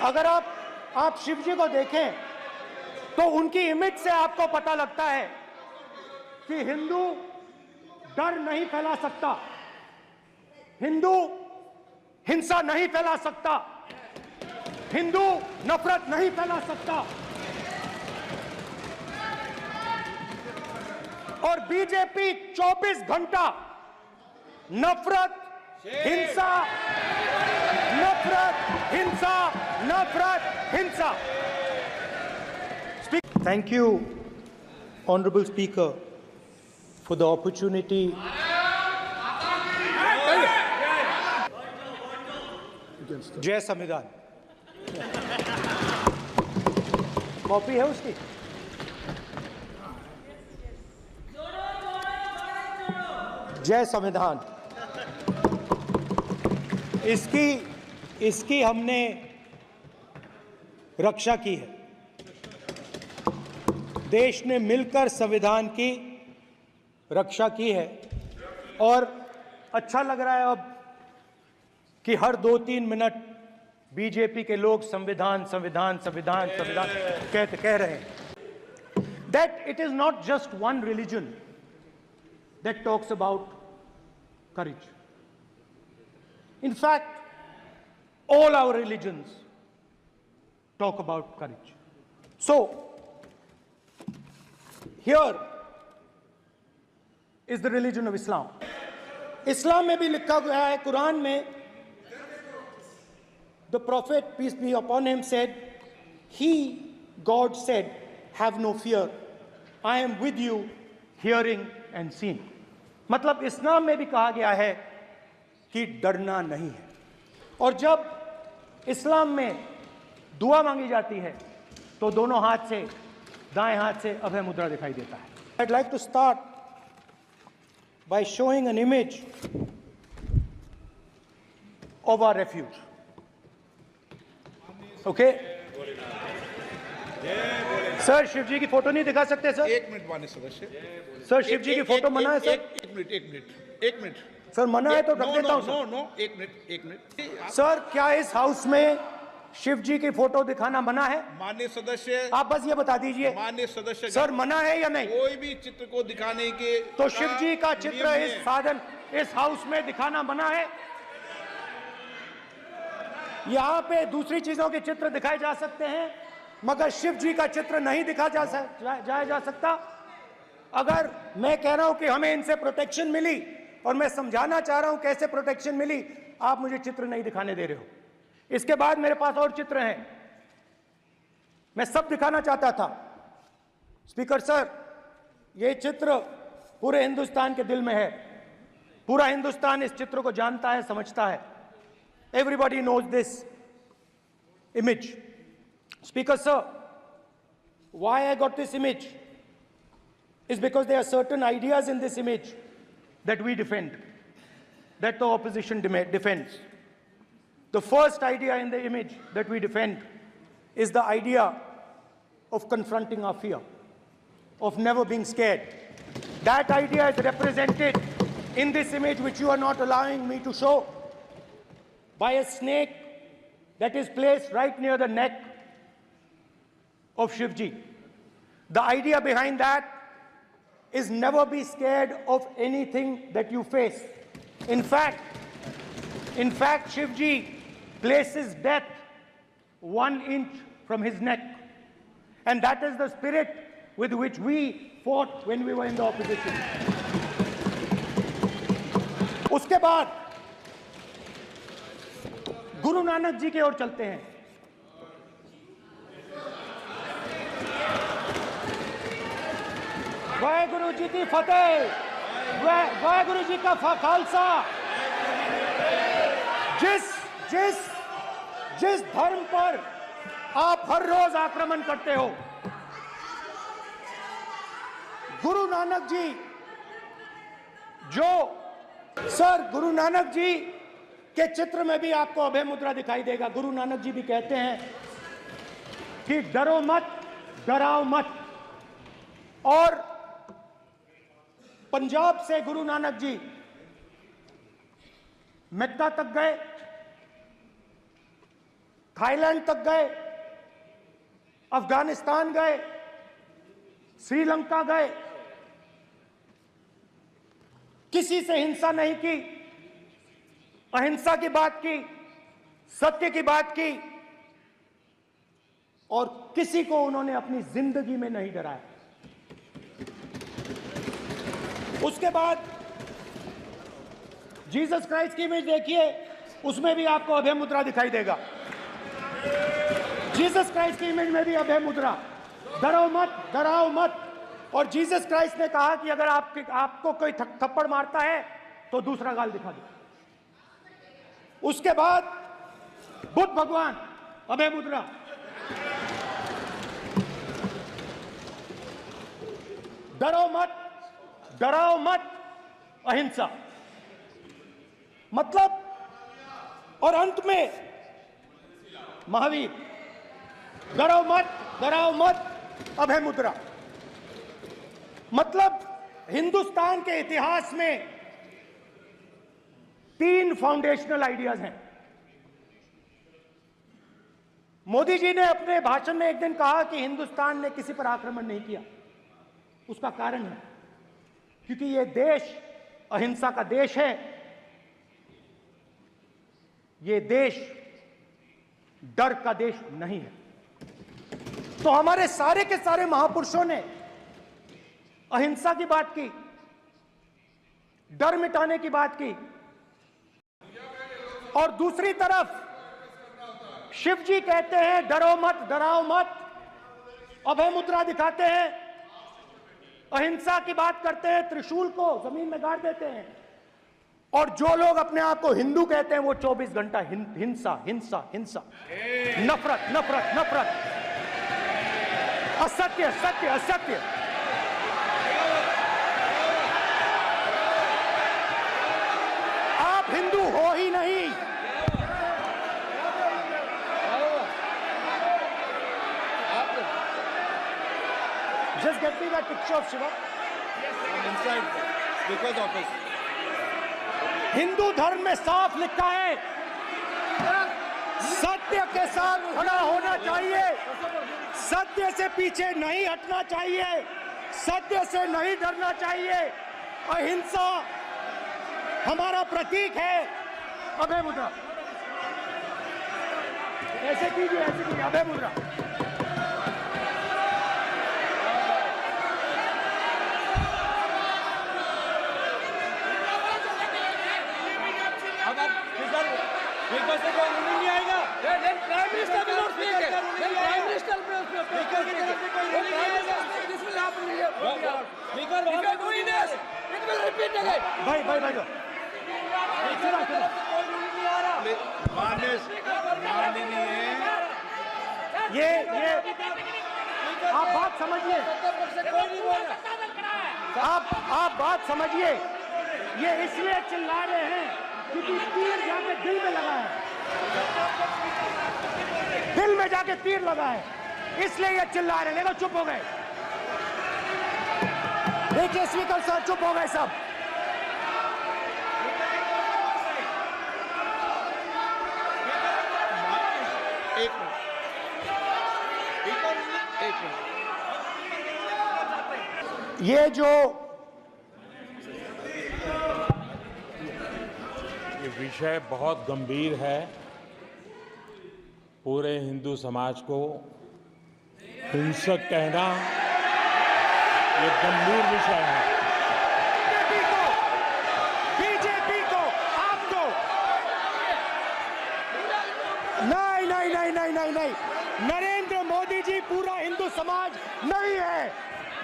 अगर आप शिव जी को देखें तो उनकी इमेज से आपको पता लगता है कि हिंदू डर नहीं फैला सकता, हिंदू हिंसा नहीं फैला सकता, हिंदू नफरत नहीं फैला सकता। और बीजेपी 24 घंटा नफरत, हिंसा, नफरत, हिंसा, नफरत, हिंसा। Thank you, Honorable Speaker, for the opportunity. जय संविधान। कॉपी है उसकी? जय संविधान। इसकी हमने रक्षा की है। देश ने मिलकर संविधान की रक्षा की है और अच्छा लग रहा है अब कि हर 2-3 मिनट बीजेपी के लोग संविधान संविधान संविधान संविधान कह रहे हैं। That it is not just one religion that talks about courage. In fact, all our religions talk about courage. So, here is the religion of Islam. Islam में भी लिखा गया है, कुरान में, the Prophet, peace be upon him, said, He, God said, have no fear. I am with you, hearing and seeing. मतलब इस्लाम में भी कहा गया है कि डरना नहीं है। और जब इस्लाम में दुआ मांगी जाती है तो दोनों हाथ से, दाएं हाथ से अभय मुद्रा दिखाई देता है। I'd like to start by showing an image of our refuge. Okay? Sir, Shiv ji की फोटो नहीं दिखा सकते सर? एक मिनट माननीय सदस्य। सर, शिव जी की फोटो मना है सर? एक मिनट सर, मना है तो रख देता हूं सर। नो, एक मिनट सर, क्या इस हाउस में शिव जी की फोटो दिखाना मना है? माननीय सदस्य, आप बस ये बता दीजिए। माननीय सदस्य सर, मना है या नहीं? कोई भी चित्र को दिखाने के तो शिव जी का चित्र इस हाउस में दिखाना मना है? यहाँ पे दूसरी चीजों के चित्र दिखाए जा सकते हैं मगर शिव जी का चित्र नहीं दिखा जा सकता। अगर मैं कह रहा हूं कि हमें इनसे प्रोटेक्शन मिली और मैं समझाना चाह रहा हूं कैसे प्रोटेक्शन मिली, आप मुझे चित्र नहीं दिखाने दे रहे हो। इसके बाद मेरे पास और चित्र हैं, मैं सब दिखाना चाहता था। स्पीकर सर, ये चित्र पूरे हिंदुस्तान के दिल में है। पूरा हिंदुस्तान इस चित्र को जानता है, समझता है। Everybody knows this image. Speaker sir, why I got this image is because there are certain ideas in this image that we defend, that the opposition defends. The first idea in the image that we defend is the idea of confronting our fear, of never being scared. That idea is represented in this image, which you are not allowing me to show, by a snake that is placed right near the neck of Shivji. The idea behind that is never be scared of anything that you face. In fact, Shivji places death 1 inch from his neck. And that is the spirit with which we fought when we were in the opposition. उसके बाद गुरु नानक जी की ओर चलते हैं। वाहेगुरु जी की फतेह, वाहेगुरु जी का खालसा। जिस धर्म पर आप हर रोज आक्रमण करते हो, गुरु नानक जी सर, गुरु नानक जी के चित्र में भी आपको अभय मुद्रा दिखाई देगा। गुरु नानक जी भी कहते हैं कि डरो मत, डराओ मत। और पंजाब से गुरु नानक जी मेक्का तक गए, थाईलैंड तक गए, अफगानिस्तान गए, श्रीलंका गए, किसी से हिंसा नहीं की, अहिंसा की बात की, सत्य की बात की, और किसी को उन्होंने अपनी जिंदगी में नहीं डराया। उसके बाद जीसस क्राइस्ट की इमेज देखिए, उसमें भी आपको अभय मुद्रा दिखाई देगा। जीसस क्राइस्ट की इमेज में भी अभय मुद्रा, डरो मत, डराओ मत। और जीसस क्राइस्ट ने कहा कि अगर आपको कोई थप्पड़ मारता है तो दूसरा गाल दिखा दो। उसके बाद बुद्ध भगवान, अभय मुद्रा, डरो मत, डराओ मत, अहिंसा। मतलब, और अंत में महावीर, डरो मत, डराओ मत, अभय मुद्रा। मतलब हिंदुस्तान के इतिहास में 3 फाउंडेशनल आइडियाज हैं। मोदी जी ने अपने भाषण में एक दिन कहा कि हिंदुस्तान ने किसी पर आक्रमण नहीं किया। उसका कारण है क्योंकि यह देश अहिंसा का देश है, यह देश डर का देश नहीं है। तो हमारे सारे के सारे महापुरुषों ने अहिंसा की बात की, डर मिटाने की बात की, और दूसरी तरफ शिव जी कहते हैं डरो मत, डराओ मत, अभय मुद्रा दिखाते हैं, अहिंसा की बात करते हैं, त्रिशूल को जमीन में गाड़ देते हैं। और जो लोग अपने आप को हिंदू कहते हैं वो 24 घंटा हिंसा हिंसा हिंसा, नफरत नफरत नफरत, असत्य सत्य असत्य। आप हिंदू हो ही नहीं। Just get me that picture of Shiva. inside because of us. Hindu धर्म में साफ लिखा है, सत्य के साथ खड़ा होना चाहिए, सत्य से पीछे नहीं हटना चाहिए, सत्य से नहीं डरना चाहिए। अहिंसा हमारा प्रतीक है। अभय मुद्रा ऐसे कीजिए, ऐसे कीजिए, अभय मुद्रा। नहीं आएगा। Prime minister will not speak. Then Prime Minister will speak. This will happen here. If you are doing this, it will repeat again. भाई ये आप बात समझिए, आप बात समझिए। ये इसलिए चिल्ला रहे हैं क्योंकि तीर जाके दिल में लगा है, दिल में जाके तीर लगा है, इसलिए ये चिल्ला रहे हैं। देखो चुप हो गए, देखिए स्पीकर साहब चुप हो गए सब। एक मिनट। ये जो विषय बहुत गंभीर है, पूरे हिंदू समाज को हिंसक कहना ये गंभीर विषय है। बीजेपी को आपको नहीं, नरेंद्र मोदी जी पूरा हिंदू समाज नहीं है,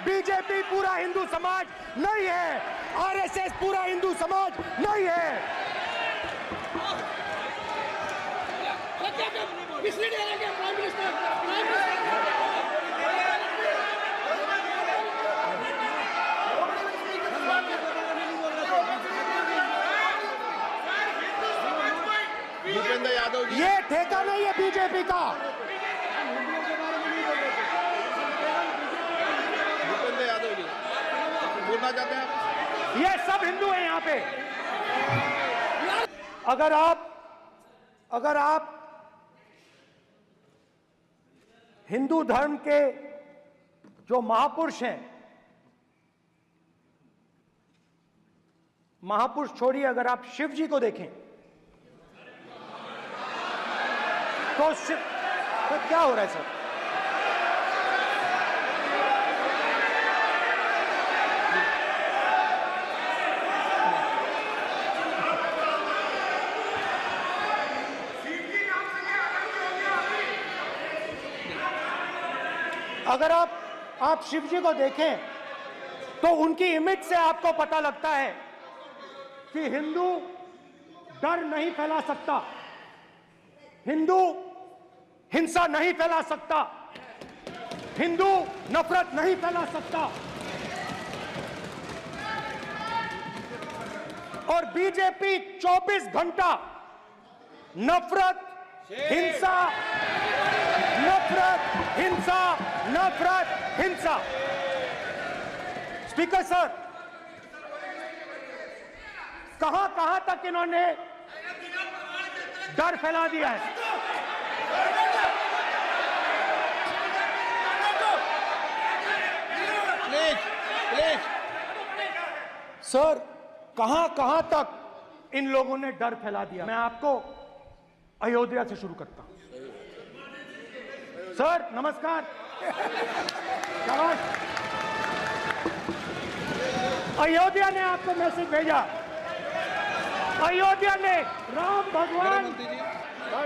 बीजेपी पूरा हिंदू समाज नहीं है, आरएसएस पूरा हिंदू समाज नहीं है। भूपेंद्र यादव जी, ये ठेका नहीं है बीजेपी का। भूपेंद्र यादव जी बोलना चाहते हैं आप? ये सब हिंदू हैं यहाँ पे। अगर आप हिंदू धर्म के जो महापुरुष हैं, महापुरुष छोड़िए, अगर आप शिव जी को देखें तो क्या हो रहा है सर? अगर आप शिव जी को देखें तो उनकी इमेज से आपको पता लगता है कि हिंदू डर नहीं फैला सकता, हिंदू हिंसा नहीं फैला सकता, हिंदू नफरत नहीं फैला सकता। और बीजेपी 24 घंटा नफरत, हिंसा, नफरत, हिंसा, नफरत, हिंसा। स्पीकर सर, कहां तक इन्होंने डर फैला दिया है? प्लीज सर, कहां तक इन लोगों ने डर फैला दिया? मैं आपको अयोध्या से शुरू करता हूं। सर नमस्कार। शाबाश। अयोध्या ने आपको मैसेज भेजा, अयोध्या ने राम भगवान।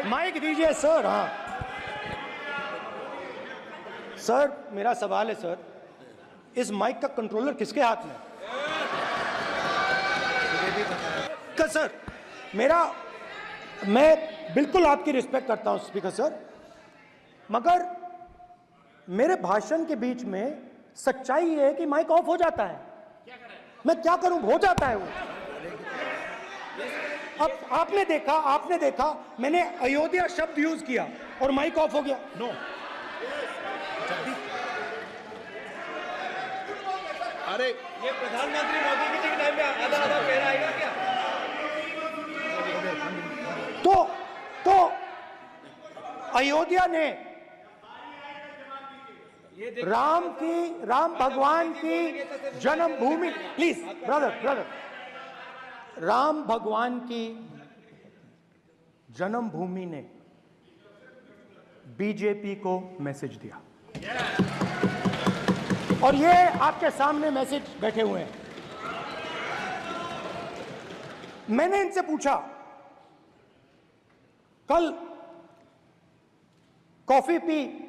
माइक दीजिए सर। हाँ सर, मेरा सवाल है सर, इस माइक का कंट्रोलर किसके हाथ में? सर मैं बिल्कुल आपकी रिस्पेक्ट करता हूं स्पीकर सर, मगर मेरे भाषण के बीच में सच्चाई ये है कि माइक ऑफ हो जाता है। मैं क्या करूं, हो जाता है वो। अब आपने देखा मैंने अयोध्या शब्द यूज किया और माइक ऑफ हो गया। नो, अरे ये प्रधानमंत्री मोदी जी के टाइम में आधा पैर आएगा क्या? तो अयोध्या ने राम भगवान की जन्मभूमि, प्लीज ब्रदर, राम भगवान की जन्मभूमि ने बीजेपी को मैसेज दिया और ये आपके सामने मैसेज बैठे हुए हैं। मैंने इनसे पूछा, कल कॉफी पी,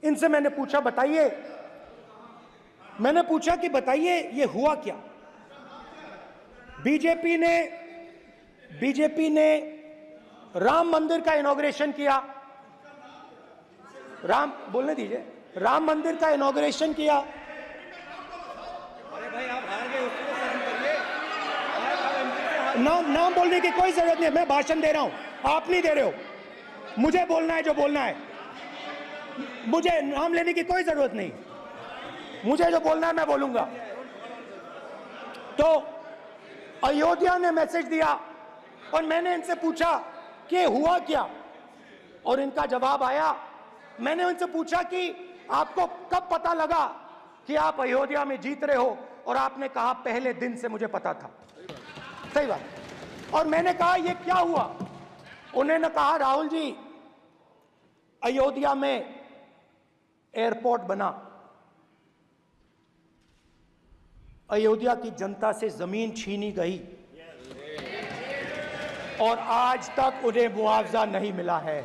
इनसे मैंने पूछा बताइए ये हुआ क्या? बीजेपी ने राम मंदिर का इनॉग्रेशन किया, बोलने दीजिए, राम मंदिर का इनॉग्रेशन किया। अरे भाई आप हार गए, उसको शासन करिए। नाम बोलने की कोई जरूरत नहीं है, मैं भाषण दे रहा हूं, आप नहीं दे रहे हो। मुझे बोलना है जो बोलना है, मुझे नाम लेने की कोई जरूरत नहीं, मुझे जो बोलना है मैं बोलूंगा। तो अयोध्या ने मैसेज दिया और मैंने इनसे पूछा कि हुआ क्या, और इनका जवाब आया। मैंने उनसे पूछा कि आपको कब पता लगा कि आप अयोध्या में जीत रहे हो, और आपने कहा पहले दिन से मुझे पता था। सही बात। और मैंने कहा ये क्या हुआ? उन्होंने कहा राहुल जी, अयोध्या में एयरपोर्ट बना, अयोध्या की जनता से जमीन छीनी गई और आज तक उन्हें मुआवजा नहीं मिला है।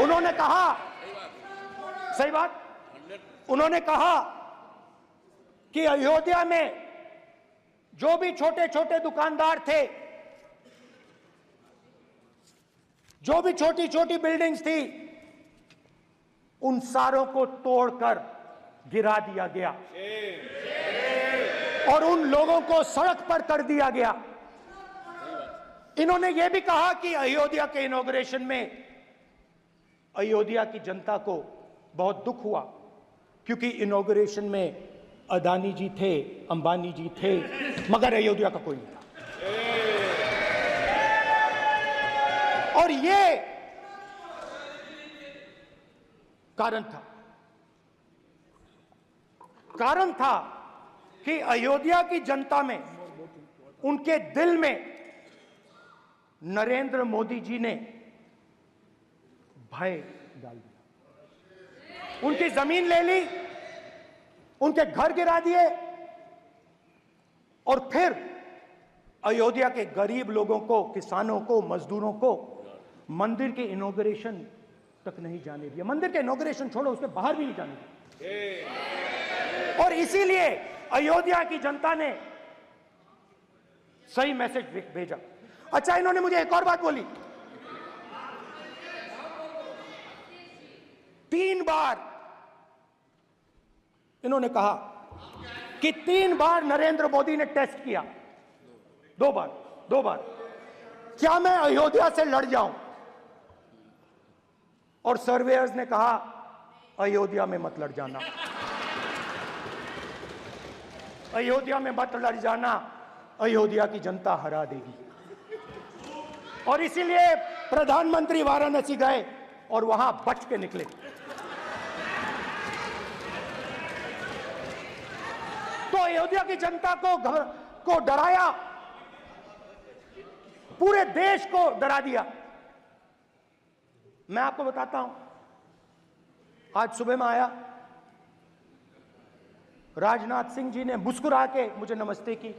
उन्होंने कहा, सही बात, उन्होंने कहा कि अयोध्या में जो भी छोटे छोटे दुकानदार थे, जो भी छोटी छोटी बिल्डिंग्स थी, उन सारों को तोड़कर गिरा दिया गया और उन लोगों को सड़क पर कर दिया गया। इन्होंने यह भी कहा कि अयोध्या के इनॉग्रेशन में अयोध्या की जनता को बहुत दुख हुआ, क्योंकि इनॉग्रेशन में अदानी जी थे, अंबानी जी थे, मगर अयोध्या का कोई नहीं था। और कारण था कि अयोध्या की जनता में, उनके दिल में नरेंद्र मोदी जी ने भय डाल दिया। उनकी जमीन ले ली, उनके घर गिरा दिए और फिर अयोध्या के गरीब लोगों को, किसानों को, मजदूरों को मंदिर के इनॉग्रेशन तक नहीं जाने दिया। मंदिर के इनॉग्रेशन छोड़ो, उसके बाहर भी नहीं जाने दिया। और इसीलिए अयोध्या की जनता ने सही मैसेज भेजा। अच्छा, इन्होंने मुझे एक और बात बोली, 3 बार इन्होंने कहा कि 3 बार नरेंद्र मोदी ने टेस्ट किया। 2 बार क्या मैं अयोध्या से लड़ जाऊं? और सर्वेयर्स ने कहा अयोध्या में मत लड़ जाना, अयोध्या में मत लड़ जाना, अयोध्या की जनता हरा देगी। और इसीलिए प्रधानमंत्री वाराणसी गए और वहां बच के निकले। तो अयोध्या की जनता को डराया, पूरे देश को डरा दिया। मैं आपको बताता हूं, आज सुबह में आया, राजनाथ सिंह जी ने मुस्कुरा के मुझे नमस्ते की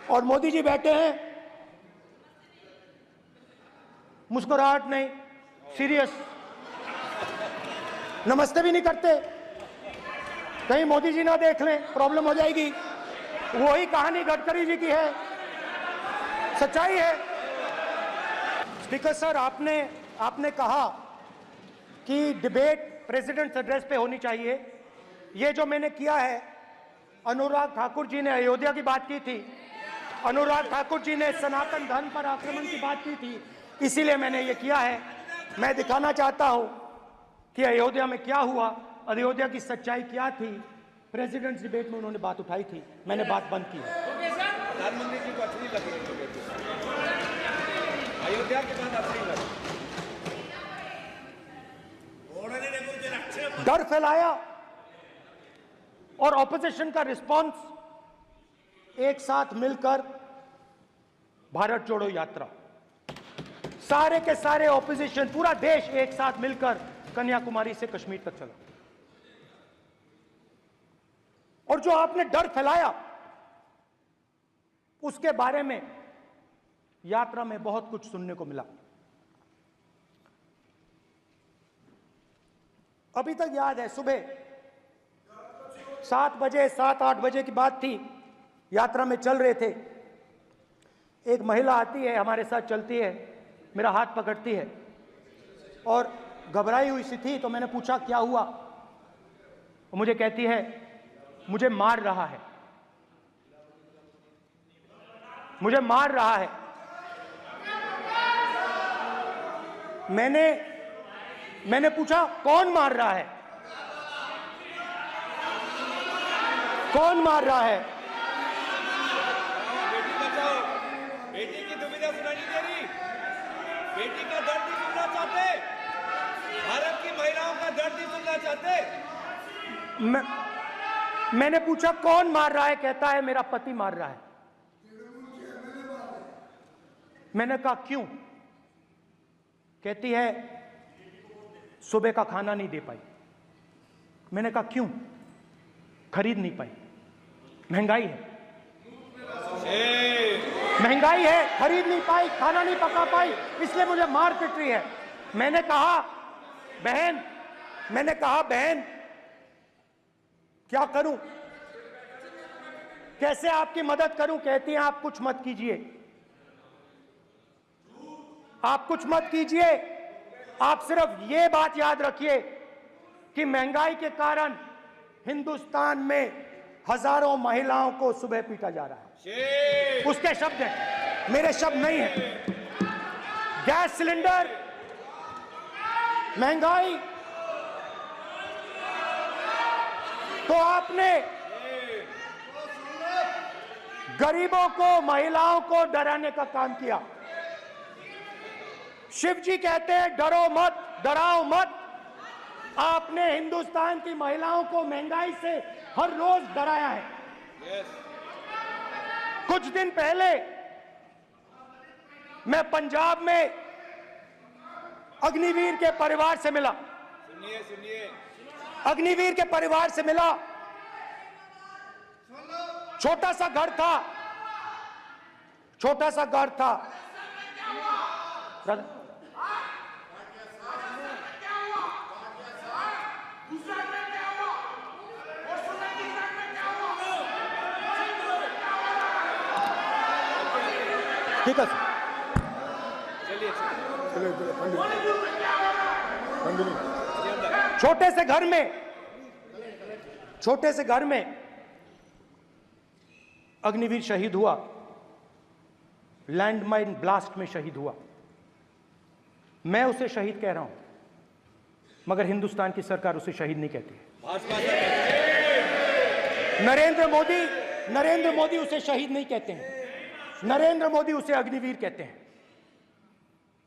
और मोदी जी बैठे हैं, मुस्कुराहट नहीं, सीरियस, नमस्ते भी नहीं करते, कहीं मोदी जी ना देख लें, प्रॉब्लम हो जाएगी। वही कहानी गडकरी जी की है, सच्चाई है। स्पीकर सर, आपने कहा कि डिबेट प्रेसिडेंट्स एड्रेस पे होनी चाहिए। ये जो मैंने किया है, अनुराग ठाकुर जी ने अयोध्या की बात की थी, अनुराग ठाकुर जी ने सनातन धर्म पर आक्रमण की बात की थी, इसीलिए मैंने ये किया है। मैं दिखाना चाहता हूं कि अयोध्या में क्या हुआ, अयोध्या की सच्चाई क्या थी। प्रेसिडेंट्स डिबेट में उन्होंने बात उठाई थी, मैंने बात बंद की है। प्रधानमंत्री जी को अच्छी लगी अयोध्या के बाद अच्छी लगी, डर फैलाया और ऑपोजिशन का रिस्पांस एक साथ मिलकर भारत जोड़ो यात्रा, सारे के सारे ऑपोजिशन, पूरा देश एक साथ मिलकर कन्याकुमारी से कश्मीर तक चला। और जो आपने डर फैलाया, उसके बारे में यात्रा में बहुत कुछ सुनने को मिला। अभी तक याद है, सुबह 7 बजे, 7-8 बजे की बात थी, यात्रा में चल रहे थे, एक महिला आती है, हमारे साथ चलती है, मेरा हाथ पकड़ती है और घबराई हुई सी थी। तो मैंने पूछा क्या हुआ, और मुझे कहती है मुझे मार रहा है, मुझे मार रहा है। मैंने पूछा कौन मार रहा है, कौन मार रहा है? बेटी बचाओ, बेटी की दुविधा सुनाई नहीं दे रही, बेटी का दर्द नहीं सुनना चाहते, भारत की महिलाओं का दर्द नहीं सुनना चाहते। मैंने पूछा कौन मार रहा है, कहता है मेरा पति मार रहा है। मैंने कहा क्यों? कहती है सुबह का खाना नहीं दे पाई। मैंने कहा क्यों? खरीद नहीं पाई, महंगाई है, महंगाई है, खरीद नहीं पाई, खाना नहीं पका पाई, इसलिए मुझे मार पिट रही है। मैंने कहा बहन क्या करूं, कैसे आपकी मदद करूं? कहती हैं आप कुछ मत कीजिए, आप कुछ मत कीजिए, आप सिर्फ ये बात याद रखिए कि महंगाई के कारण हिंदुस्तान में हजारों महिलाओं को सुबह पीटा जा रहा है। उसके शब्द हैं, मेरे शब्द नहीं है। गैस सिलेंडर, महंगाई, तो आपने गरीबों को, महिलाओं को डराने का काम किया। शिव जी कहते हैं डरो मत, डराओ मत। आपने हिंदुस्तान की महिलाओं को महंगाई से हर रोज डराया है। कुछ दिन पहले मैं पंजाब में अग्निवीर के परिवार से मिला। सुनिए अग्निवीर के परिवार से मिला। छोटा सा घर था, छोटा सा घर था। ठीक है छोटे से घर में अग्निवीर शहीद हुआ, लैंडमाइन ब्लास्ट में शहीद हुआ। मैं उसे शहीद कह रहा हूं, मगर हिंदुस्तान की सरकार उसे शहीद नहीं कहती। नरेंद्र मोदी उसे शहीद नहीं कहते हैं। नरेंद्र मोदी उसे अग्निवीर कहते हैं।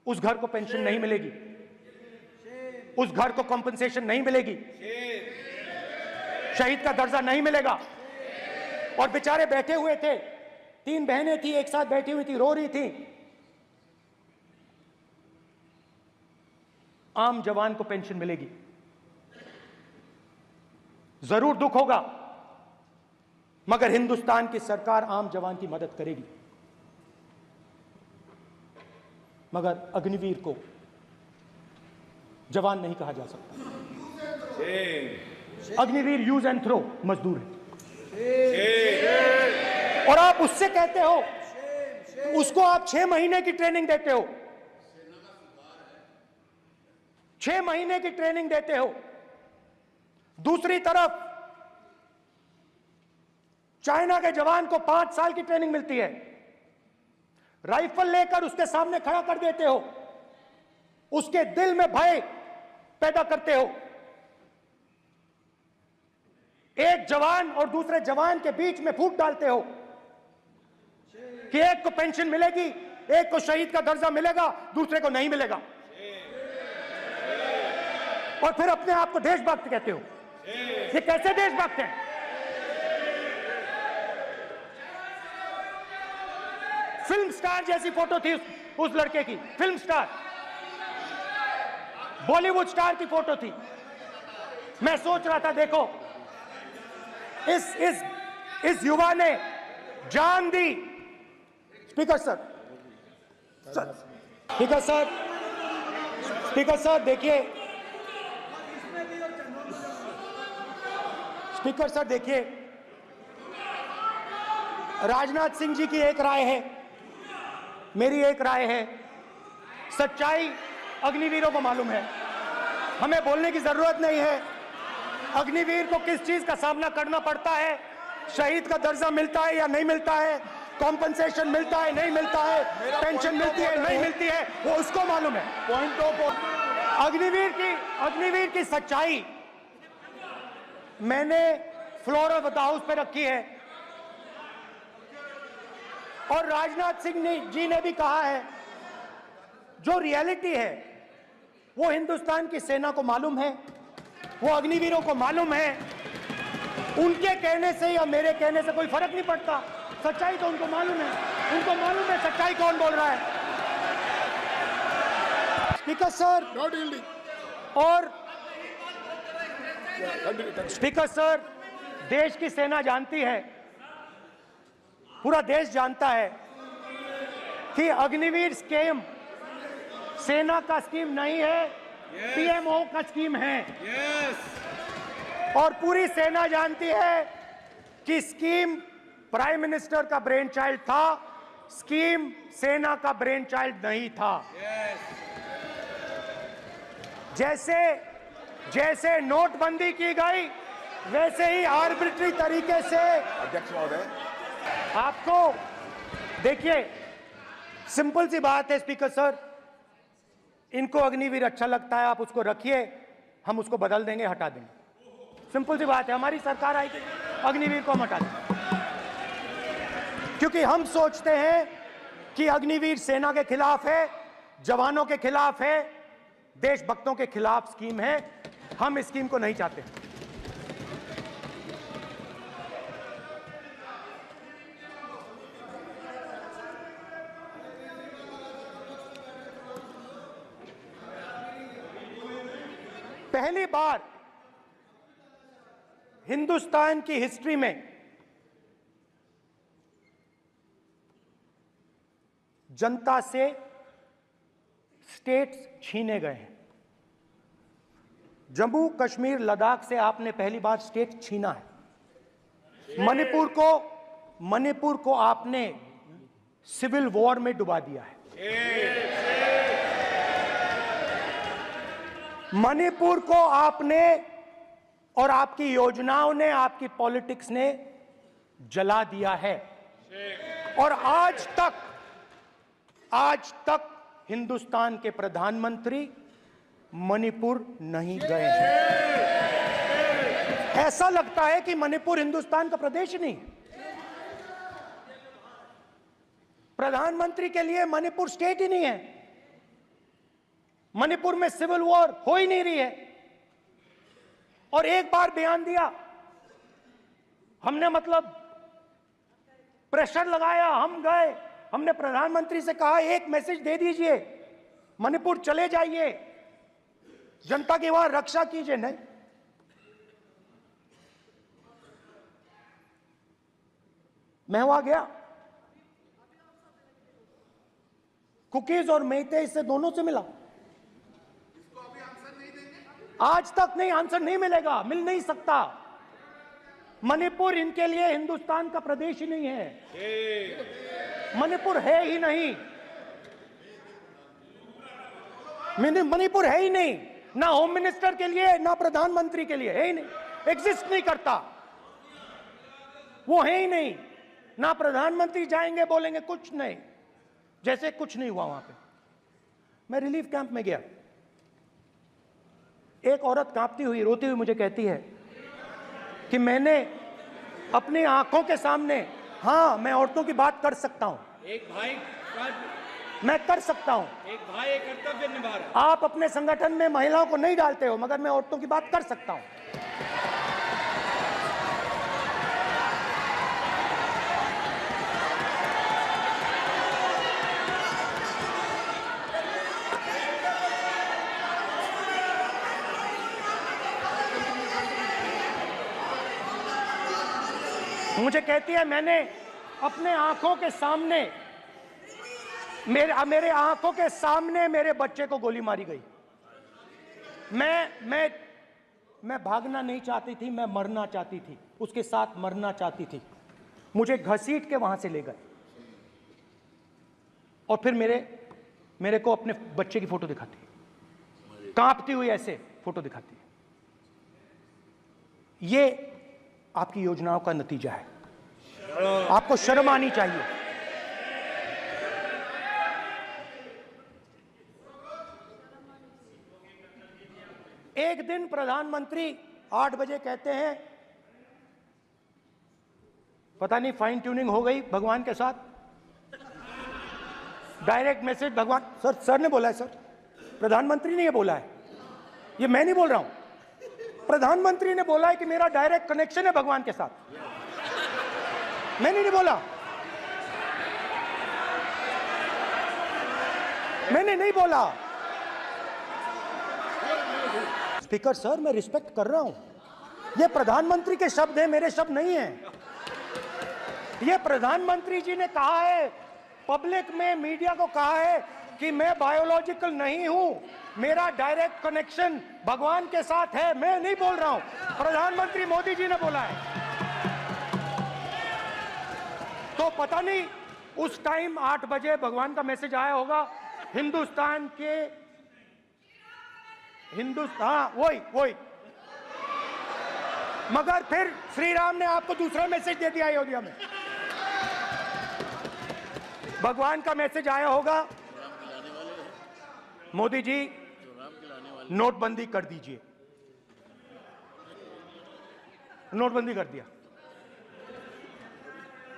उस घर को पेंशन नहीं मिलेगी, उस घर को कॉम्पनसेशन नहीं मिलेगी, शहीद का दर्जा नहीं मिलेगा। और बेचारे बैठे हुए थे, 3 बहनें थी, एक साथ बैठी हुई थी, रो रही थी। आम जवान को पेंशन मिलेगी, जरूर दुख होगा, मगर हिंदुस्तान की सरकार आम जवान की मदद करेगी। मगर अग्निवीर को जवान नहीं कहा जा सकता। अग्निवीर यूज एंड थ्रो मजदूर है। और आप उससे कहते हो, उसको आप 6 महीने की ट्रेनिंग देते हो, 6 महीने की ट्रेनिंग देते हो। दूसरी तरफ चाइना के जवान को 5 साल की ट्रेनिंग मिलती है। राइफल लेकर उसके सामने खड़ा कर देते हो, उसके दिल में भय पैदा करते हो। एक जवान और दूसरे जवान के बीच में फूट डालते हो कि एक को पेंशन मिलेगी, एक को शहीद का दर्जा मिलेगा, दूसरे को नहीं मिलेगा। और फिर अपने आप को देशभक्त कहते हो। ये कैसे देशभक्त हैं? फिल्म स्टार जैसी फोटो थी उस लड़के की, फिल्म स्टार, बॉलीवुड स्टार की फोटो थी। मैं सोच रहा था, देखो इस युवा ने जान दी। स्पीकर सर, देखिए, स्पीकर सर देखिए, राजनाथ सिंह जी की एक राय है, मेरी एक राय है। सच्चाई अग्निवीरों को मालूम है, हमें बोलने की जरूरत नहीं है। अग्निवीर को किस चीज का सामना करना पड़ता है, शहीद का दर्जा मिलता है या नहीं मिलता है, कॉम्पनसेशन मिलता है नहीं मिलता है, पेंशन मिलती है नहीं मिलती है, वो उसको मालूम है। पॉइंट ऑफ अग्निवीर की सच्चाई मैंने फ्लोर ऑफ द हाउस पे रखी है। और राजनाथ सिंह जी ने भी कहा है, जो रियलिटी है वो हिंदुस्तान की सेना को मालूम है, वो अग्निवीरों को मालूम है। उनके कहने से या मेरे कहने से कोई फर्क नहीं पड़ता, सच्चाई तो उनको मालूम है। उनको मालूम है सच्चाई कौन बोल रहा है। स्पीकर सर, और स्पीकर सर, देश की सेना जानती है, पूरा देश जानता है कि अग्निवीर स्कीम सेना का स्कीम नहीं है, पीएमओ का स्कीम है। और पूरी सेना जानती है कि स्कीम प्राइम मिनिस्टर का ब्रेन चाइल्ड था, स्कीम सेना का ब्रेन चाइल्ड नहीं था। जैसे नोटबंदी की गई, वैसे ही आर्बिट्री तरीके से अध्यक्ष महोदय, आपको देखिए, सिंपल सी बात है स्पीकर सर, इनको अग्निवीर अच्छा लगता है, आप उसको रखिए, हम उसको बदल देंगे, हटा देंगे। सिंपल सी बात है, हमारी सरकार आएगी, अग्निवीर को हम हटा देंगे। क्योंकि हम सोचते हैं कि अग्निवीर सेना के खिलाफ है, जवानों के खिलाफ है, देशभक्तों के खिलाफ स्कीम है। हम इस स्कीम को नहीं चाहते। पहली बार हिंदुस्तान की हिस्ट्री में जनता से स्टेट्स छीने गए हैं। जम्मू कश्मीर लद्दाख से आपने पहली बार स्टेट छीना है। मणिपुर को आपने सिविल वॉर में डुबा दिया है। मणिपुर को आपने और आपकी योजनाओं ने, आपकी पॉलिटिक्स ने जला दिया है। और आज तक हिंदुस्तान के प्रधानमंत्री मणिपुर नहीं गए हैं। ऐसा लगता है कि मणिपुर हिंदुस्तान का प्रदेश ही नहीं है। प्रधानमंत्री के लिए मणिपुर स्टेट ही नहीं है। मणिपुर में सिविल वॉर हो ही नहीं रही है। और एक बार बयान दिया हमने, मतलब प्रेशर लगाया, हम गए, हमने प्रधानमंत्री से कहा एक मैसेज दे दीजिए, मणिपुर चले जाइए, जनता की वहां रक्षा कीजिए। नहीं, मैं वहां गया, कुकीज और मेहते इससे दोनों से मिला। आज तक नहीं, आंसर नहीं मिलेगा, मिल नहीं सकता। मणिपुर इनके लिए हिंदुस्तान का प्रदेश ही नहीं है। मणिपुर है ही नहीं। मणिपुर है ही नहीं, ना होम मिनिस्टर के लिए, ना प्रधानमंत्री के लिए, है ही नहीं, एग्जिस्ट नहीं करता। वो है ही नहीं। ना प्रधानमंत्री जाएंगे बोलेंगे कुछ नहीं, जैसे कुछ नहीं हुआ वहां पे। मैं रिलीफ कैंप में गया, एक औरत कांपती हुई, रोती हुई मुझे कहती है कि मैंने अपनी आंखों के सामने, हाँ मैं औरतों की बात कर सकता हूं, एक भाई मैं कर सकता हूं। एक भाई एक कर्तव्य निभा रहा है। आप अपने संगठन में महिलाओं को नहीं डालते हो, मगर मैं औरतों की बात कर सकता हूं। मुझे कहती है मैंने अपने आंखों के सामने, मेरे आंखों के सामने मेरे बच्चे को गोली मारी गई। मैं भागना नहीं चाहती थी, मैं मरना चाहती थी, उसके साथ मरना चाहती थी। मुझे घसीट के वहां से ले गए और फिर मेरे को अपने बच्चे की फोटो दिखाती है, कांपती हुई ऐसे फोटो दिखाती है। ये आपकी योजनाओं का नतीजा है। आपको शर्म आनी चाहिए। एक दिन प्रधानमंत्री 8 बजे कहते हैं, पता नहीं फाइन ट्यूनिंग हो गई भगवान के साथ, डायरेक्ट मैसेज भगवान, सर ने बोला है, सर प्रधानमंत्री ने ये बोला है, ये मैं नहीं बोल रहा हूं, प्रधानमंत्री ने बोला है कि मेरा डायरेक्ट कनेक्शन है भगवान के साथ। मैंने नहीं बोला, मैंने नहीं बोला। स्पीकर सर, मैं रिस्पेक्ट कर रहा हूं, ये प्रधानमंत्री के शब्द हैं, मेरे शब्द नहीं हैं। ये प्रधानमंत्री जी ने कहा है, पब्लिक में, मीडिया को कहा है कि मैं बायोलॉजिकल नहीं हूं, मेरा डायरेक्ट कनेक्शन भगवान के साथ है। मैं नहीं बोल रहा हूं, प्रधानमंत्री मोदी जी ने बोला है। तो पता नहीं उस टाइम 8 बजे भगवान का मैसेज आया होगा हिंदुस्तान, वही। मगर फिर श्री राम ने आपको दूसरा मैसेज दे दिया अयोध्या में। भगवान का मैसेज आया होगा, मोदी जी नोटबंदी कर दीजिए। नोटबंदी कर दिया,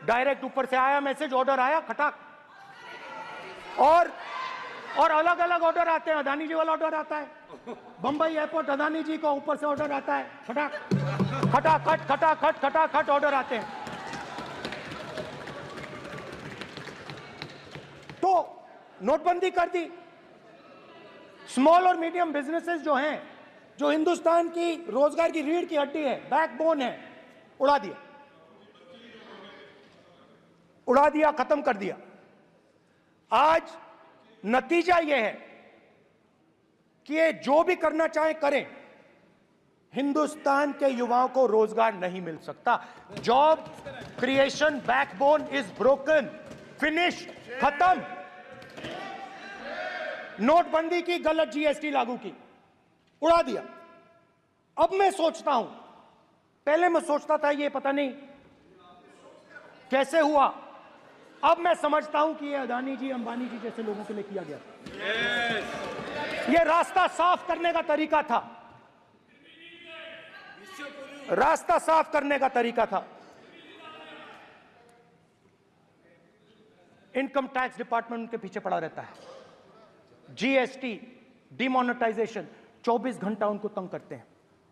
डायरेक्ट ऊपर से आया मैसेज, ऑर्डर आया खटाक। और अलग अलग ऑर्डर आते हैं। अदानी जी वाला ऑर्डर आता है, बंबई एयरपोर्ट अदानी जी को ऊपर से ऑर्डर आता है, खटाखट खटाखट खटाखट ऑर्डर आते हैं। तो नोटबंदी कर दी। स्मॉल और मीडियम बिजनेसेस जो हैं, जो हिंदुस्तान की रोजगार की रीढ़ की हड्डी है, बैकबोन है, उड़ा दिया, उड़ा दिया, खत्म कर दिया। आज नतीजा यह है कि ये जो भी करना चाहे करें, हिंदुस्तान के युवाओं को रोजगार नहीं मिल सकता। Job creation backbone is broken, finish, खत्म। नोटबंदी की, गलत जीएसटी लागू की, उड़ा दिया। अब मैं सोचता हूं, पहले मैं सोचता था ये पता नहीं कैसे हुआ, अब मैं समझता हूं कि ये अदानी जी, अंबानी जी जैसे लोगों के लिए किया गया था। ये रास्ता साफ करने का तरीका था, रास्ता साफ करने का तरीका था। इनकम टैक्स डिपार्टमेंट उनके पीछे पड़ा रहता है। जीएसटी, डिमोनेटाइजेशन, 24 घंटा उनको तंग करते हैं।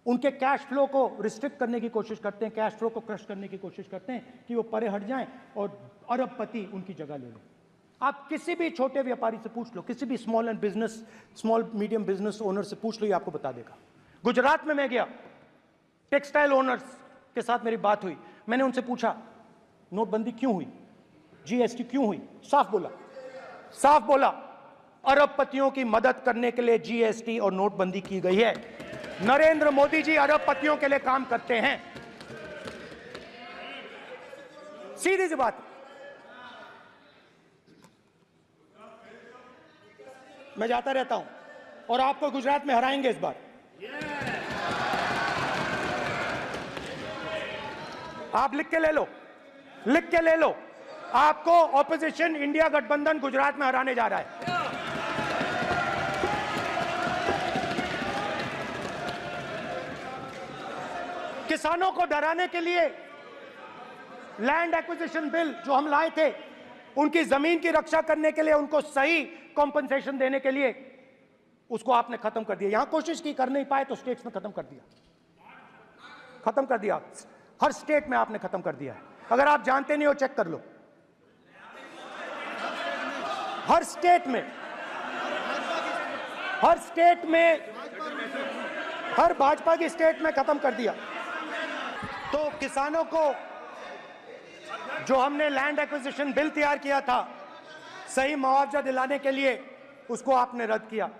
उनके कैश फ्लो को रिस्ट्रिक्ट करने की कोशिश करते हैं, कैश फ्लो को क्रश करने की कोशिश करते हैं कि वो परे हट जाएं और अरबपति उनकी जगह ले लें। आप किसी भी छोटे व्यापारी से पूछ लो, किसी भी स्मॉल मीडियम बिजनेस ओनर से पूछ लो, ये आपको बता देगा। गुजरात में मैं गया, टेक्सटाइल ओनर्स के साथ मेरी बात हुई। मैंने उनसे पूछा नोटबंदी क्यों हुई, जीएसटी क्यों हुई? साफ बोला अरबपतियों की मदद करने के लिए जीएसटी और नोटबंदी की गई है। नरेंद्र मोदी जी अरबपतियों के लिए काम करते हैं, सीधी सी बात। मैं जाता रहता हूं और आपको गुजरात में हराएंगे इस बार। आप लिख के ले लो, आपको ऑपोजिशन इंडिया गठबंधन गुजरात में हराने जा रहा है। किसानों को डराने के लिए लैंड एक्विजिशन बिल जो हम लाए थे, उनकी जमीन की रक्षा करने के लिए, उनको सही कॉम्पनसेशन देने के लिए, उसको आपने खत्म कर दिया। यहां कोशिश की, कर नहीं पाए तो स्टेट्स में खत्म कर दिया। हर स्टेट में आपने खत्म कर दिया है। अगर आप जानते नहीं हो, चेक कर लो। हर स्टेट में, हर भाजपा की स्टेट में खत्म कर दिया। तो किसानों को जो हमने लैंड एक्विजिशन बिल तैयार किया था, सही मुआवजा दिलाने के लिए, उसको आपने रद्द किया।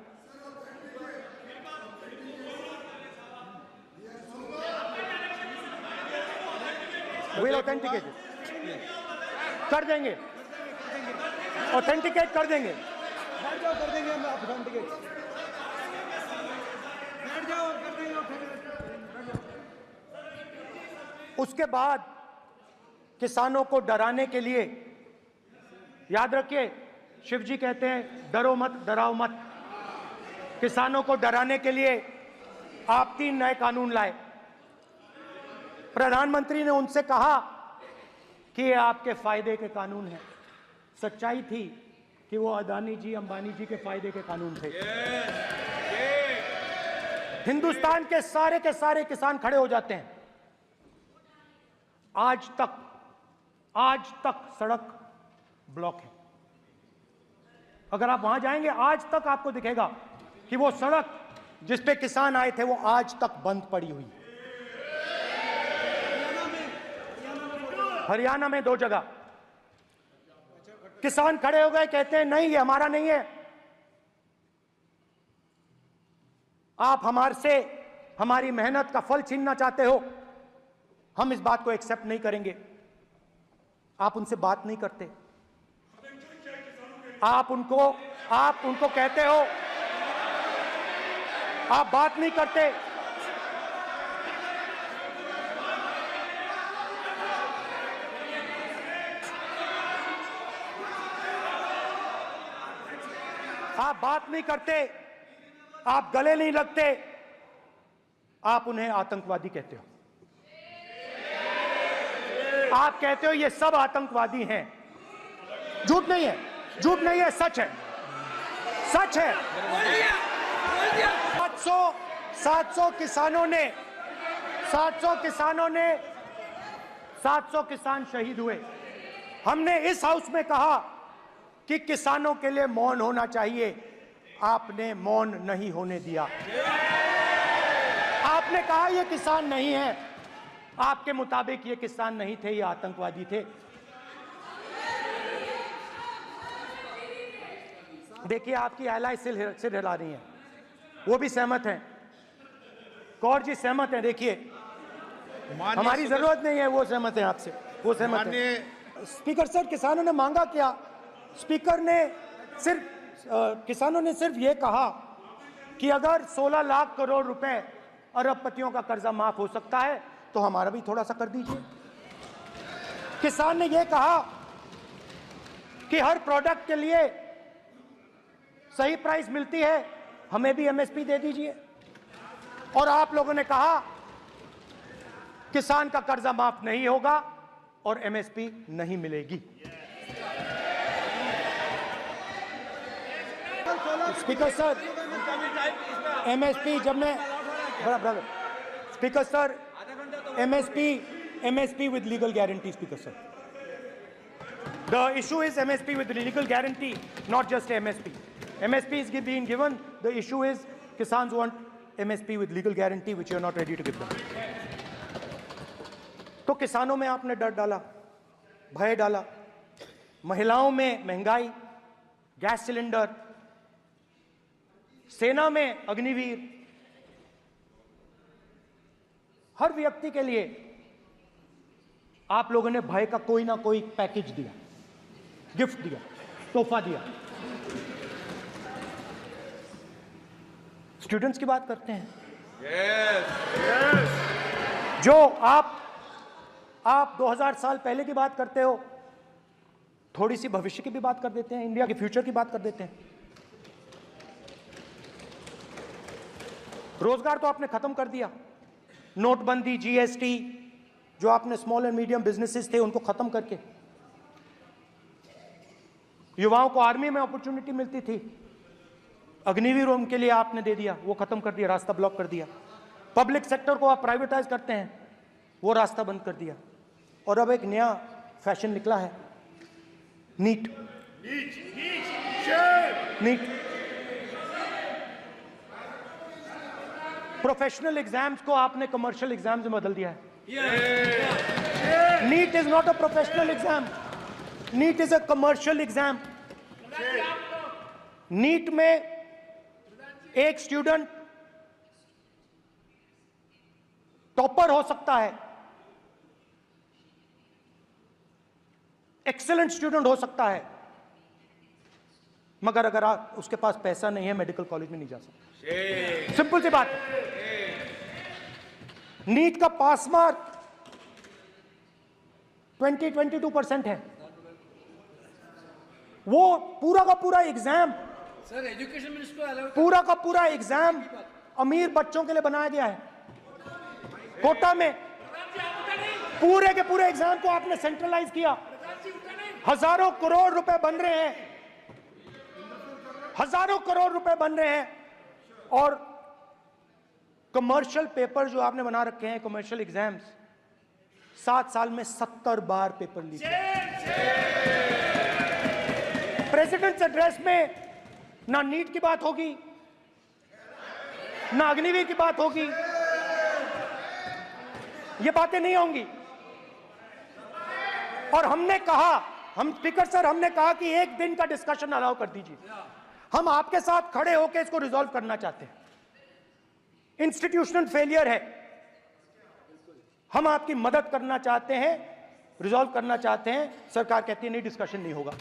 विल ऑथेंटिकेट कर देंगे, ऑथेंटिकेट कर देंगे। उसके बाद किसानों को डराने के लिए, याद रखिए, शिव जी कहते हैं डरो मत, डराओ मत। किसानों को डराने के लिए आप 3 नए कानून लाए। प्रधानमंत्री ने उनसे कहा कि ये आपके फायदे के कानून हैं। सच्चाई थी कि वो अदानी जी, अंबानी जी के फायदे के कानून थे। हिंदुस्तान के सारे किसान खड़े हो जाते हैं। आज तक सड़क ब्लॉक है। अगर आप वहां जाएंगे, आज तक आपको दिखेगा कि वो सड़क जिस पे किसान आए थे, वो आज तक बंद पड़ी हुई है। हरियाणा में 2 जगह किसान खड़े हो गए, कहते हैं नहीं, ये हमारा नहीं है। आप हमारी मेहनत का फल छीनना चाहते हो, हम इस बात को एक्सेप्ट नहीं करेंगे। आप उनसे बात नहीं करते, आप उनको कहते हो, आप बात नहीं करते। आप बात नहीं करते, आप गले नहीं लगते, आप उन्हें आतंकवादी कहते हो। आप कहते हो ये सब आतंकवादी हैं। झूठ नहीं है, सच है। सच है। 700 किसान शहीद हुए। हमने इस हाउस में कहा कि किसानों के लिए मौन होना चाहिए, आपने मौन नहीं होने दिया। आपने कहा ये किसान नहीं है, आपके मुताबिक ये किसान नहीं थे, ये आतंकवादी थे। देखिए आपकी आला सिर हिला रही है, वो भी सहमत हैं, कौर जी सहमत हैं। देखिए हमारी जरूरत नहीं है, वो सहमत है आपसे, वो सहमत है। स्पीकर सर, किसानों ने मांगा क्या? स्पीकर ने किसानों ने सिर्फ ये कहा कि अगर 16 लाख करोड़ रुपए अरबपतियों का कर्जा माफ हो सकता है तो हमारा भी थोड़ा सा कर दीजिए। किसान ने यह कहा कि हर प्रोडक्ट के लिए सही प्राइस मिलती है, हमें भी एमएसपी दे दीजिए। और आप लोगों ने कहा किसान का कर्जा माफ नहीं होगा और एमएसपी नहीं मिलेगी। स्पीकर सर, एमएसपी जब मैं brother speaker sir, MSP with legal guarantee. Speaker sir, the issue is MSP with legal guarantee, not just MSP. MSP is being given. The issue is Kisans want MSP with legal guarantee, which you are not ready to give them. तो किसानों में आपने डर डाला, भय डाला, महिलाओं में महंगाई, गैस सिलेंडर, सेना में अग्निवीर, हर व्यक्ति के लिए आप लोगों ने भय का कोई ना कोई पैकेज दिया, गिफ्ट दिया, तोहफा दिया। स्टूडेंट्स की बात करते हैं। जो आप 2000 साल पहले की बात करते हो, थोड़ी सी भविष्य की भी बात कर देते हैं, इंडिया के फ्यूचर की बात कर देते हैं। रोजगार तो आपने खत्म कर दिया, नोटबंदी, जीएसटी, जो आपने स्मॉल एंड मीडियम बिजनेसेस थे उनको खत्म करके, युवाओं को आर्मी में अपॉर्चुनिटी मिलती थी, अग्निवीर उनके लिए आपने दे दिया, वो खत्म कर दिया, रास्ता ब्लॉक कर दिया। पब्लिक सेक्टर को आप प्राइवेटाइज करते हैं, वो रास्ता बंद कर दिया। और अब एक नया फैशन निकला है, नीट। प्रोफेशनल एग्जाम्स को आपने कमर्शियल एग्जाम्स में बदल दिया है। NEET is not a professional exam, NEET is a commercial exam. NEET में एक स्टूडेंट टॉपर हो सकता है, एक्सीलेंट स्टूडेंट हो सकता है, मगर अगर उसके पास पैसा नहीं है मेडिकल कॉलेज में नहीं जा सकता। सिंपल सी बात। नीट का पास मार्क 22% है। वो पूरा का पूरा एग्जाम, सर एजुकेशन मिनिस्टर पूरा का पूरा एग्जाम अमीर बच्चों के लिए बनाया गया है। कोटा में पूरे के पूरे एग्जाम को आपने सेंट्रलाइज किया। हजारों करोड़ रुपए बन रहे हैं, हजारों करोड़ रुपए बन रहे हैं। और कमर्शियल पेपर जो आपने बना रखे हैं, कमर्शियल एग्जाम्स, 7 साल में 70 बार पेपर लीक। प्रेसिडेंट्स एड्रेस में ना नीट की बात होगी, ना अग्निवीर की बात होगी, ये बातें नहीं होंगी। और हमने कहा, हम स्पीकर सर, हमने कहा कि एक दिन का डिस्कशन अलाउ कर दीजिए। हम आपके साथ खड़े होकर इसको रिजॉल्व करना चाहते हैं। इंस्टीट्यूशनल फेलियर है, हम आपकी मदद करना चाहते हैं, रिजॉल्व करना चाहते हैं। सरकार कहती है नहीं, डिस्कशन नहीं होगा,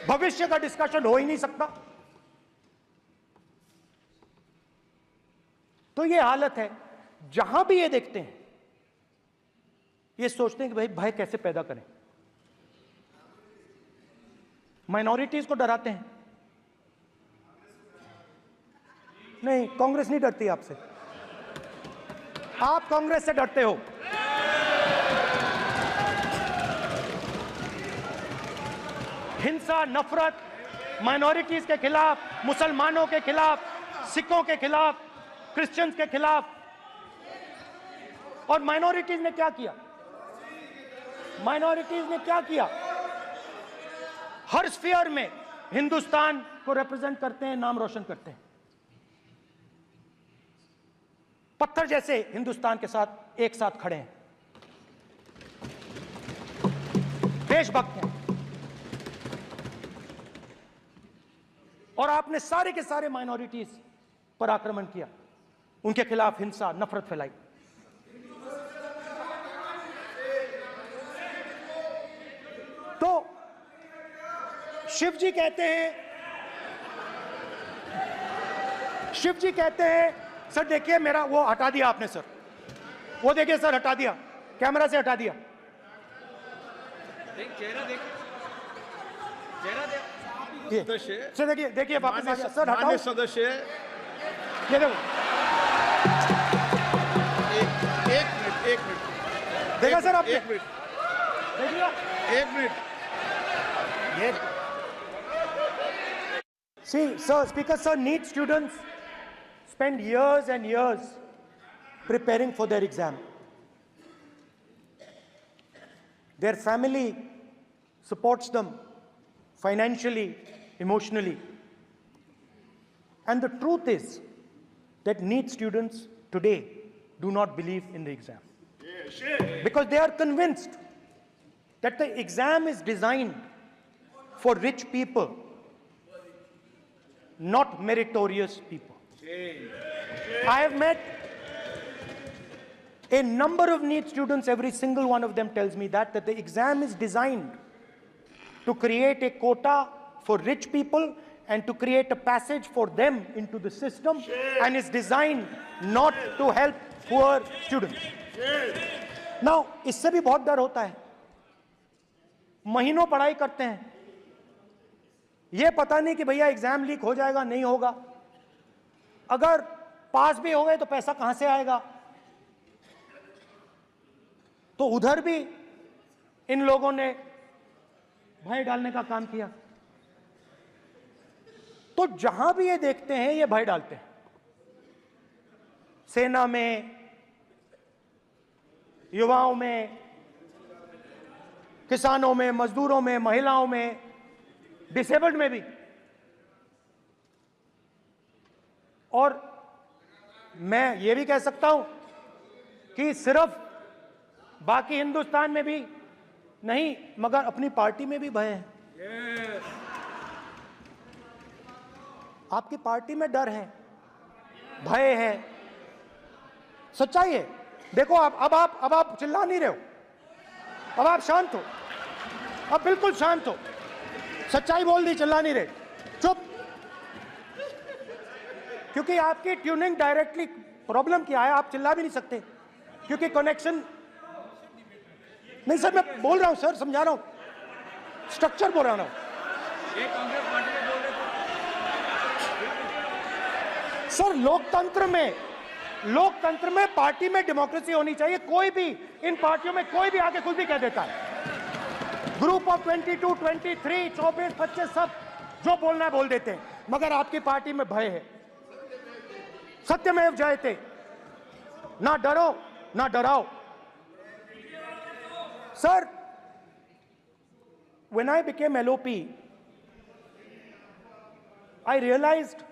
भविष्य का डिस्कशन हो ही नहीं सकता। तो ये हालत है। जहां भी ये देखते हैं, ये सोचते हैं कि भाई भय कैसे पैदा करें, माइनॉरिटीज को डराते हैं। नहीं, कांग्रेस नहीं डरती आपसे, आप कांग्रेस से डरते हो। हिंसा, नफरत, माइनॉरिटीज के खिलाफ, मुसलमानों के खिलाफ, सिखों के खिलाफ, क्रिश्चियंस के खिलाफ। और माइनॉरिटीज ने क्या किया? माइनॉरिटीज ने क्या किया? हर स्फीयर में हिंदुस्तान को रिप्रेजेंट करते हैं, नाम रोशन करते हैं। पत्थर जैसे हिंदुस्तान के साथ एक साथ खड़े हैं, देशभक्त हैं। और आपने सारे के सारे माइनॉरिटीज पर आक्रमण किया, उनके खिलाफ हिंसा, नफरत फैलाई। तो शिव जी कहते हैं, सर देखिए मेरा वो हटा दिया आपने सर, वो देखिए सर हटा दिया, कैमरा से हटा दिया। चेहरा देखिए, चेहरा देखिए। सदस्य, सर देखिए वापस आ गया सर, हटाओ मान्य सदस्य, ये देखो, एक मिनट देखा सर आपने? एक मिनट देखिए एक मिनट ये see sir, speaker sir, NEET students spend years and years preparing for their exam. Their family supports them financially, emotionally. And the truth is that NEET students today do not believe in the exam. Because they are convinced that the exam is designed for rich people, not meritorious people. I have met a number of NEET students, every single one of them tells me that the exam is designed to create a quota for rich people and to create a passage for them into the system, and is designed not to help poor students. Now, इससे भी बहुत डर होता है। महीनों पढ़ाई करते हैं, ये पता नहीं कि भैया एग्जाम लीक हो जाएगा, नहीं होगा। अगर पास भी हो गए तो पैसा कहां से आएगा? तो उधर भी इन लोगों ने भय डालने का काम किया। तो जहां भी ये देखते हैं ये भय डालते हैं। सेना में, युवाओं में, किसानों में, मजदूरों में, महिलाओं में, डिसेबल्ड में भी। और मैं ये भी कह सकता हूं कि सिर्फ बाकी हिंदुस्तान में भी नहीं, मगर अपनी पार्टी में भी भय है। आपकी पार्टी में डर है, भय है, सच्चाई है। देखो अब आप चिल्ला नहीं रहे हो, अब आप शांत हो, अब बिल्कुल शांत हो। सच्चाई बोल दी, चिल्ला नहीं रहे, चुप। क्योंकि आपकी ट्यूनिंग डायरेक्टली, प्रॉब्लम क्या है, आप चिल्ला भी नहीं सकते क्योंकि कनेक्शन नहीं। सर मैं बोल रहा हूं सर, समझा रहा हूं, स्ट्रक्चर बोल रहा हूं। ये कांग्रेस पार्टी में बोल रहे थे सर लोकतंत्र में पार्टी में डेमोक्रेसी होनी चाहिए। कोई भी इन पार्टियों में कोई भी आके कुछ भी कह देता है। ग्रुप ऑफ 22, 23, 24, 25 सब जो बोलना है बोल देते हैं, मगर आपकी पार्टी में भय है। सत्यमेव जयते, ना डरो ना डराओ। Sir, when I became LOP, I realized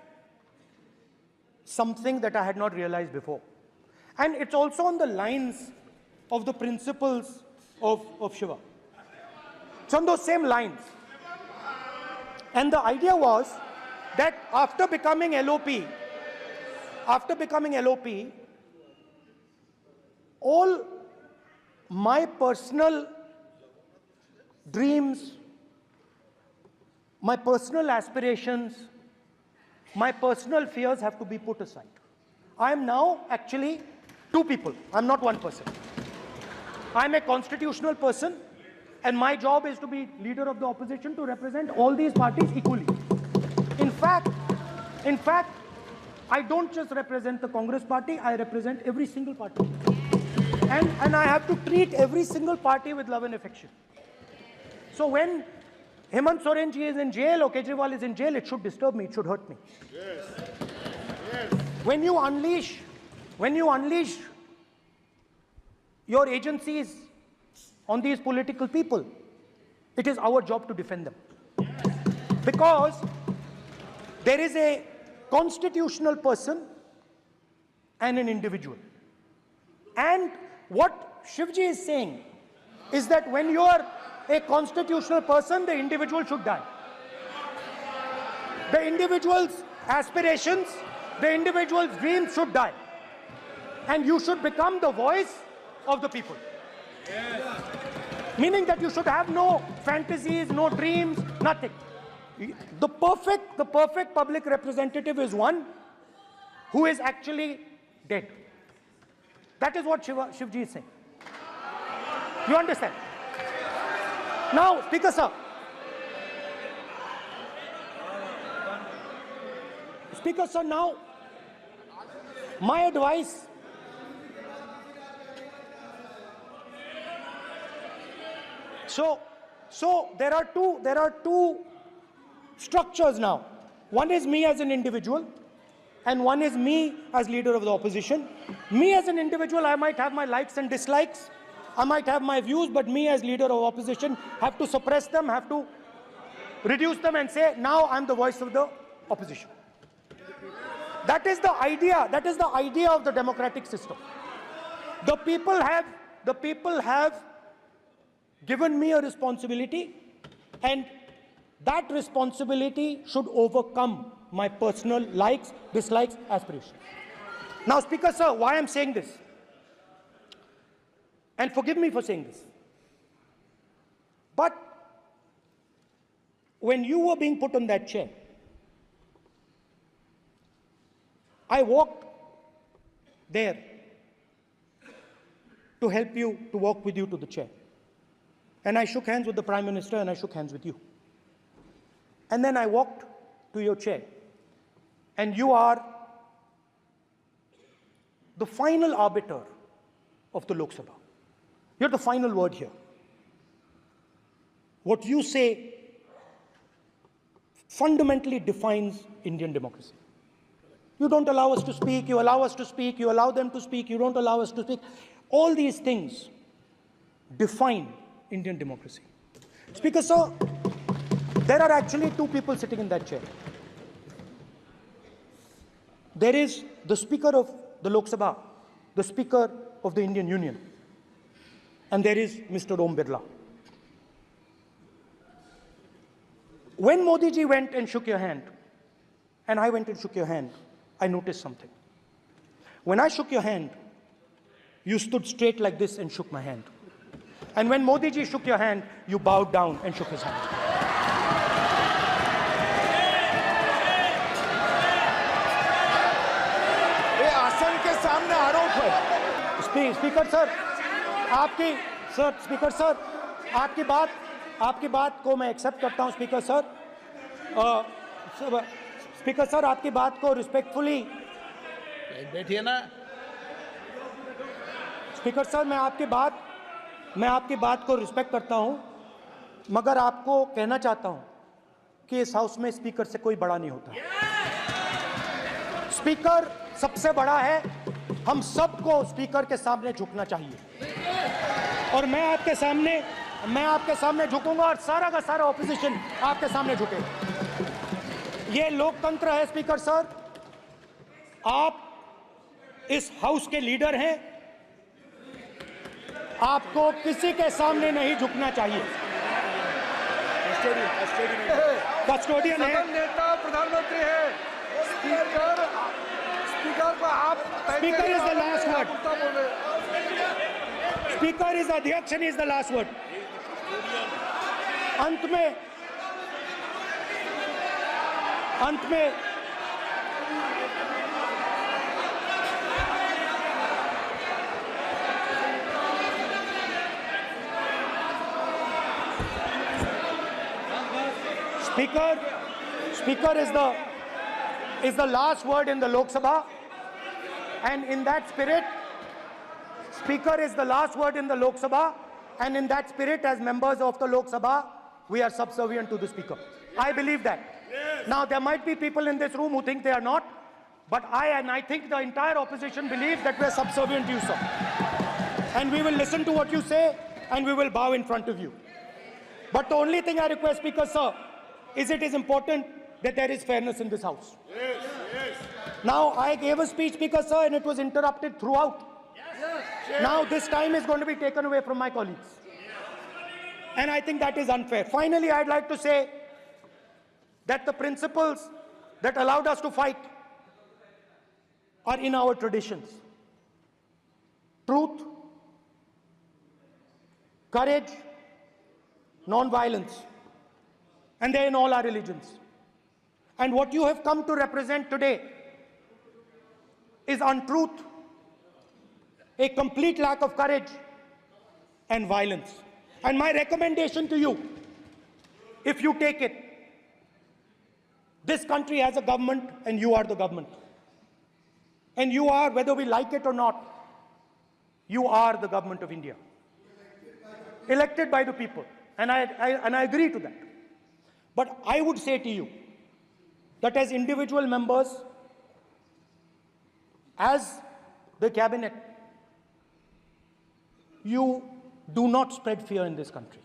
something that I had not realized before. And it's also on the lines of the principles of Shiva. It's on those same lines. And the idea was that after becoming LOP, all my personal dreams, my personal aspirations, my personal fears have to be put aside. I am now actually two people. I'm not one person. I'm a constitutional person, and my job is to be leader of the opposition, to represent all these parties equally. In fact, I don't just represent the Congress party, I represent every single party. And I have to treat every single party with love and affection. So when Hemant Soren ji is in jail or Kejriwal is in jail, it should disturb me, it should hurt me. When you unleash your agencies on these political people, it is our job to defend them. Because there is a constitutional person and an individual. And what Shivji is saying is that when you are a constitutional person, the individual should die. The individual's aspirations, the individual's dreams should die. And you should become the voice of the people. Meaning that you should have no fantasies, no dreams, nothing. The perfect public representative is one who is actually dead. That is what Shivji is saying. You understand? Now, Speaker sir. Speaker sir, now, my advice. So there are two structures now. One is me as an individual, and one is me as leader of the opposition. Me as an individual, I might have my likes and dislikes. I might have my views, but me as leader of opposition have to suppress them, have to reduce them and say, now I'm the voice of the opposition. That is the idea. That is the idea of the democratic system. The people have given me a responsibility, and that responsibility should overcome my personal likes, dislikes, aspirations. Now, Speaker sir, why I'm saying this? And forgive me for saying this. But when you were being put on that chair, I walked there to help you, to walk with you to the chair. And I shook hands with the Prime Minister and I shook hands with you. And then I walked to your chair. And you are the final arbiter of the Lok Sabha. You're the final word here. What you say fundamentally defines Indian democracy. You don't allow us to speak, you allow us to speak, you allow them to speak, you don't allow us to speak. All these things define Indian democracy. Speaker sir, there are actually two people sitting in that chair. There is the Speaker of the Lok Sabha, the Speaker of the Indian Union, and there is Mr. Om Birla. When Modi ji went and shook your hand, and I went and shook your hand, I noticed something. When I shook your hand, you stood straight like this and shook my hand. And when Modi ji shook your hand, you bowed down and shook his hand. ये आसन के सामने आरोप है। Speaker sir, speaker sir, आपकी बात को मैं एक्सेप्ट करता हूं, स्पीकर सर। स्पीकर सर, आपकी बात को रिस्पेक्टफुली बैठिए ना। स्पीकर सर, मैं आपकी बात को रिस्पेक्ट करता हूं, मगर आपको कहना चाहता हूं कि इस हाउस में स्पीकर से कोई बड़ा नहीं होता। स्पीकर सबसे बड़ा है, हम सबको स्पीकर के सामने झुकना चाहिए। और मैं आपके सामने झुकूंगा और सारा का सारा ऑपोजिशन आपके सामने झुकेगा। ये लोकतंत्र है स्पीकर सर। आप इस हाउस के लीडर हैं, आपको किसी के सामने नहीं झुकना चाहिए। कस्टोडियन है, नेता प्रधानमंत्री है, स्पीकर को आप speaker is the last word. Speaker is adhyaksh and is the last word. अंत में Speaker is the last word in the Lok Sabha, and in that spirit, Speaker is the last word in the Lok Sabha, and in that spirit, as members of the Lok Sabha, we are subservient to the speaker. I believe that. Now, there might be people in this room who think they are not, but I think the entire opposition believes that we are subservient to you, sir. And we will listen to what you say, and we will bow in front of you. But the only thing I request, Speaker, sir, is it is important that there is fairness in this House. Yes, yes. Now, I gave a speech, Speaker, sir, and it was interrupted throughout. Yes. Now, this time is going to be taken away from my colleagues. And I think that is unfair. Finally, I'd like to say that the principles that allowed us to fight are in our traditions. Truth, courage, non-violence. And they're in all our religions. And what you have come to represent today is untruth, a complete lack of courage, and violence. And my recommendation to you, if you take it, this country has a government and you are the government. And you are, whether we like it or not, you are the government of India. Elected by the people. And I agree to that. But I would say to you that as individual members, as the cabinet, you do not spread fear in this country.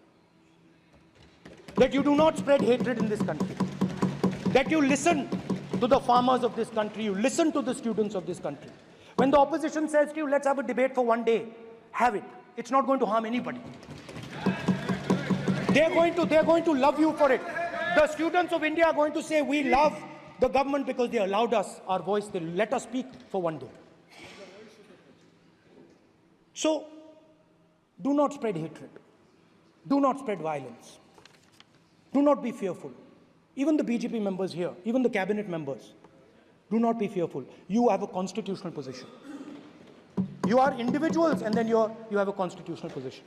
That you do not spread hatred in this country. That you listen to the farmers of this country, you listen to the students of this country. When the opposition says to you, let's have a debate for one day, have it. It's not going to harm anybody. They're going to love you for it. The students of India are going to say, we love the government because they allowed us our voice, they let us speak for one day. So, do not spread hatred. Do not spread violence. Do not be fearful. Even the BJP members here, even the cabinet members, do not be fearful. You have a constitutional position. You are individuals and then you have a constitutional position.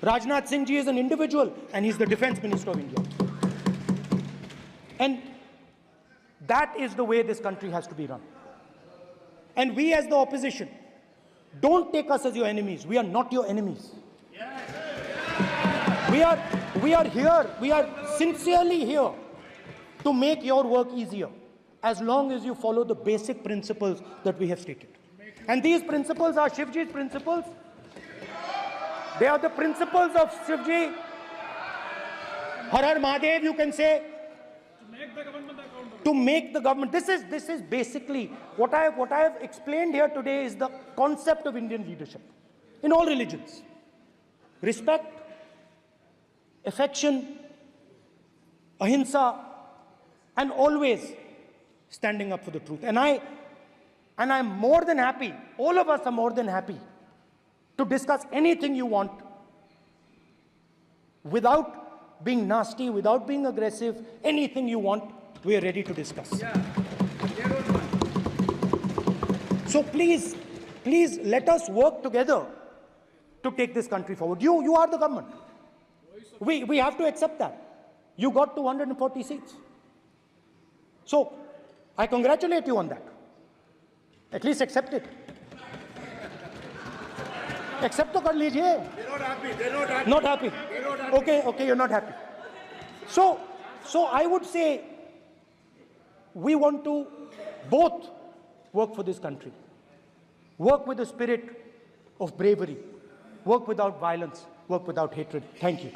Rajnath Singh ji is an individual and he's the Defense Minister of India. And that is the way this country has to be run. And we as the opposition, don't take us as your enemies. We are not your enemies. We are here, we are sincerely here to make your work easier, as long as you follow the basic principles that we have stated. And these principles are Shivji's principles. They are the principles of Shivji. Har Har Mahadev, you can say. To make the government. This is basically what I have explained here today is the concept of Indian leadership in all religions. Respect, affection, ahimsa, and always standing up for the truth. And I'm more than happy, all of us are more than happy to discuss anything you want without being nasty, without being aggressive, anything you want, we are ready to discuss. So please let us work together to take this country forward. You are the government. We have to accept that. You got 240 seats. So, I congratulate you on that. At least accept it. Accept to kar lijiye. They're not happy. Not happy. Okay, you're not happy. So I would say we want to both work for this country. Work with the spirit of bravery. Work without violence. Work without hatred. Thank you.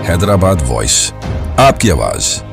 Hyderabad voice, आपकी आवाज।